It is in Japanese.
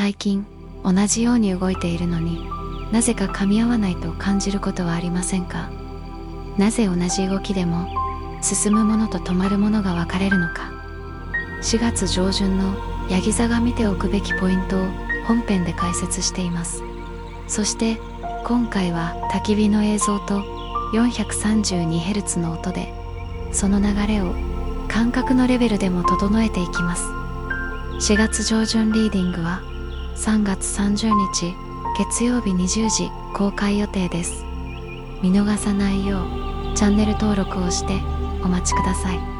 最近同じように動いているのになぜか噛み合わないと感じることはありませんか？なぜ同じ動きでも進むものと止まるものが分かれるのか。4月上旬のヤギ座が見ておくべきポイントを本編で解説しています。そして今回は焚き火の映像と 432Hz の音でその流れを感覚のレベルでも整えていきます。4月上旬リーディングは3月30日月曜日20時公開予定です。見逃さないようチャンネル登録をしてお待ちください。